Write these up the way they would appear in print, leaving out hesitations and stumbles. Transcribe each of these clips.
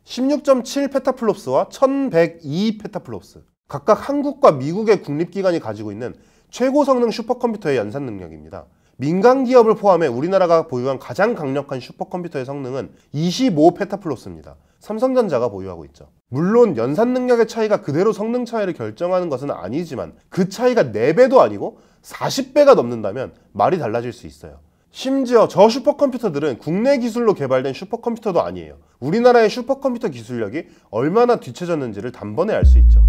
16.7 페타플롭스와 1102 페타플롭스. 각각 한국과 미국의 국립기관이 가지고 있는 최고 성능 슈퍼컴퓨터의 연산 능력입니다. 민간 기업을 포함해 우리나라가 보유한 가장 강력한 슈퍼컴퓨터의 성능은 25 페타플롭스입니다. 삼성전자가 보유하고 있죠. 물론 연산 능력의 차이가 그대로 성능 차이를 결정하는 것은 아니지만 그 차이가 4배도 아니고 40배가 넘는다면 말이 달라질 수 있어요. 심지어 저 슈퍼컴퓨터들은 국내 기술로 개발된 슈퍼컴퓨터도 아니에요. 우리나라의 슈퍼컴퓨터 기술력이 얼마나 뒤처졌는지를 단번에 알 수 있죠.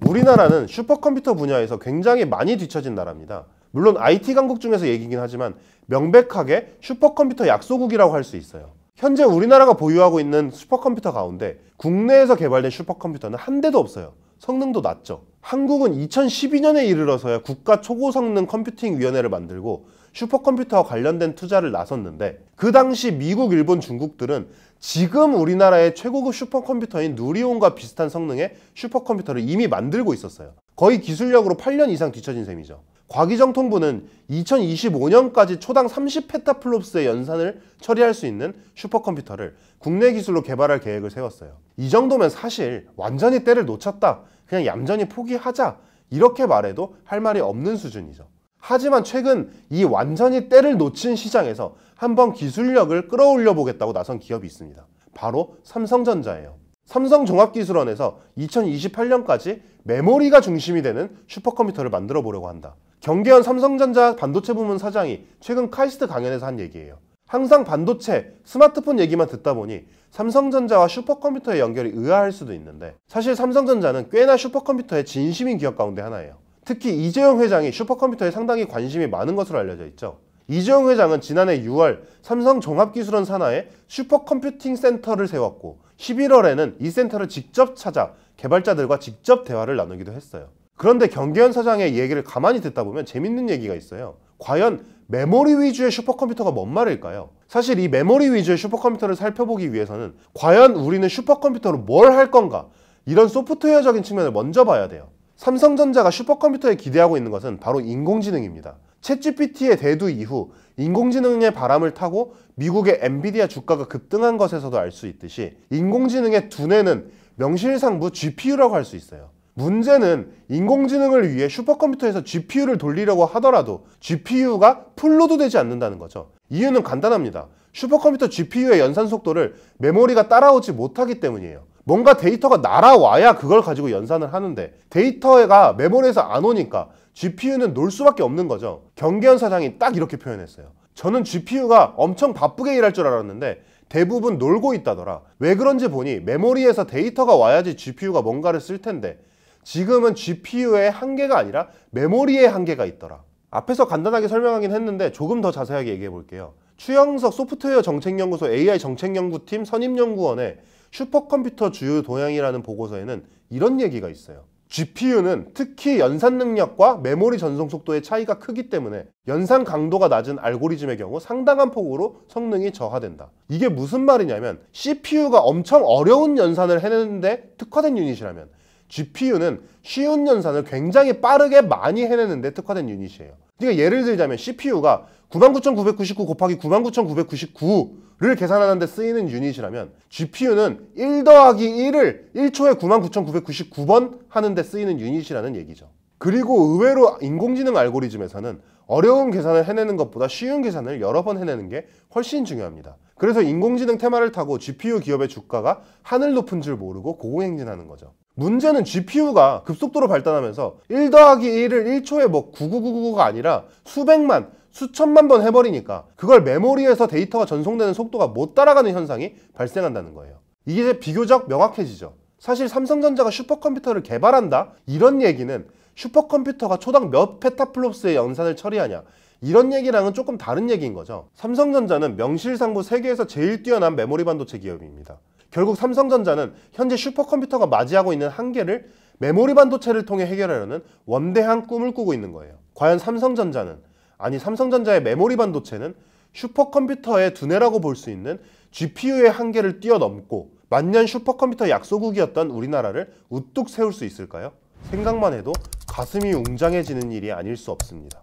우리나라는 슈퍼컴퓨터 분야에서 굉장히 많이 뒤처진 나라입니다. 물론 IT 강국 중에서 얘기긴 하지만 명백하게 슈퍼컴퓨터 약소국이라고 할 수 있어요. 현재 우리나라가 보유하고 있는 슈퍼컴퓨터 가운데 국내에서 개발된 슈퍼컴퓨터는 한 대도 없어요. 성능도 낮죠. 한국은 2012년에 이르러서야 국가 초고성능 컴퓨팅위원회를 만들고 슈퍼컴퓨터와 관련된 투자를 나섰는데 그 당시 미국, 일본, 중국들은 지금 우리나라의 최고급 슈퍼컴퓨터인 누리온과 비슷한 성능의 슈퍼컴퓨터를 이미 만들고 있었어요. 거의 기술력으로 8년 이상 뒤처진 셈이죠. 과기정통부는 2025년까지 초당 30페타플롭스의 연산을 처리할 수 있는 슈퍼컴퓨터를 국내 기술로 개발할 계획을 세웠어요. 이 정도면 사실 완전히 때를 놓쳤다, 그냥 얌전히 포기하자, 이렇게 말해도 할 말이 없는 수준이죠. 하지만 최근 이 완전히 때를 놓친 시장에서 한번 기술력을 끌어올려 보겠다고 나선 기업이 있습니다. 바로 삼성전자예요. 삼성종합기술원에서 2028년까지 메모리가 중심이 되는 슈퍼컴퓨터를 만들어 보려고 한다. 경계현 삼성전자 반도체 부문 사장이 최근 카이스트 강연에서 한 얘기예요. 항상 반도체, 스마트폰 얘기만 듣다 보니 삼성전자와 슈퍼컴퓨터의 연결이 의아할 수도 있는데 사실 삼성전자는 꽤나 슈퍼컴퓨터의 진심인 기업 가운데 하나예요. 특히 이재용 회장이 슈퍼컴퓨터에 상당히 관심이 많은 것으로 알려져 있죠. 이재용 회장은 지난해 6월 삼성종합기술원 산하에 슈퍼컴퓨팅 센터를 세웠고 11월에는 이 센터를 직접 찾아 개발자들과 직접 대화를 나누기도 했어요. 그런데 경계현 사장의 얘기를 가만히 듣다 보면 재밌는 얘기가 있어요. 과연 메모리 위주의 슈퍼컴퓨터가 뭔 말일까요? 사실 이 메모리 위주의 슈퍼컴퓨터를 살펴보기 위해서는 과연 우리는 슈퍼컴퓨터로 뭘 할 건가? 이런 소프트웨어적인 측면을 먼저 봐야 돼요. 삼성전자가 슈퍼컴퓨터에 기대하고 있는 것은 바로 인공지능입니다. 챗GPT의 대두 이후 인공지능의 바람을 타고 미국의 엔비디아 주가가 급등한 것에서도 알 수 있듯이 인공지능의 두뇌는 명실상부 GPU라고 할 수 있어요. 문제는 인공지능을 위해 슈퍼컴퓨터에서 GPU를 돌리려고 하더라도 GPU가 풀로드 되지 않는다는 거죠. 이유는 간단합니다. 슈퍼컴퓨터 GPU의 연산 속도를 메모리가 따라오지 못하기 때문이에요. 뭔가 데이터가 날아와야 그걸 가지고 연산을 하는데 데이터가 메모리에서 안 오니까 GPU는 놀 수밖에 없는 거죠. 경계현 사장이 딱 이렇게 표현했어요. 저는 GPU가 엄청 바쁘게 일할 줄 알았는데 대부분 놀고 있다더라. 왜 그런지 보니 메모리에서 데이터가 와야지 GPU가 뭔가를 쓸 텐데 지금은 GPU의 한계가 아니라 메모리의 한계가 있더라. 앞에서 간단하게 설명하긴 했는데 조금 더 자세하게 얘기해 볼게요. 추영석 소프트웨어 정책연구소 AI 정책연구팀 선임연구원의 슈퍼컴퓨터 주요 동향이라는 보고서에는 이런 얘기가 있어요. GPU는 특히 연산 능력과 메모리 전송 속도의 차이가 크기 때문에 연산 강도가 낮은 알고리즘의 경우 상당한 폭으로 성능이 저하된다. 이게 무슨 말이냐면 CPU가 엄청 어려운 연산을 해내는데 특화된 유닛이라면 GPU는 쉬운 연산을 굉장히 빠르게 많이 해내는데 특화된 유닛이에요. 그러니까 예를 들자면 CPU가 99,999 곱하기 99,999를 계산하는 데 쓰이는 유닛이라면 GPU는 1 더하기 1을 1초에 99,999번 하는 데 쓰이는 유닛이라는 얘기죠. 그리고 의외로 인공지능 알고리즘에서는 어려운 계산을 해내는 것보다 쉬운 계산을 여러 번 해내는 게 훨씬 중요합니다. 그래서 인공지능 테마를 타고 GPU 기업의 주가가 하늘 높은 줄 모르고 고공행진하는 거죠. 문제는 GPU가 급속도로 발달하면서 1 더하기 1을 1초에 9999가 아니라 수백만, 수천만 번 해버리니까 그걸 메모리에서 데이터가 전송되는 속도가 못 따라가는 현상이 발생한다는 거예요. 이게 비교적 명확해지죠. 사실 삼성전자가 슈퍼컴퓨터를 개발한다? 이런 얘기는 슈퍼컴퓨터가 초당 몇 페타플롭스의 연산을 처리하냐? 이런 얘기랑은 조금 다른 얘기인 거죠. 삼성전자는 명실상부 세계에서 제일 뛰어난 메모리 반도체 기업입니다. 결국 삼성전자는 현재 슈퍼컴퓨터가 맞이하고 있는 한계를 메모리 반도체를 통해 해결하려는 원대한 꿈을 꾸고 있는 거예요. 과연 삼성전자의 메모리 반도체는 슈퍼컴퓨터의 두뇌라고 볼 수 있는 GPU의 한계를 뛰어넘고 만년 슈퍼컴퓨터 약소국이었던 우리나라를 우뚝 세울 수 있을까요? 생각만 해도 가슴이 웅장해지는 일이 아닐 수 없습니다.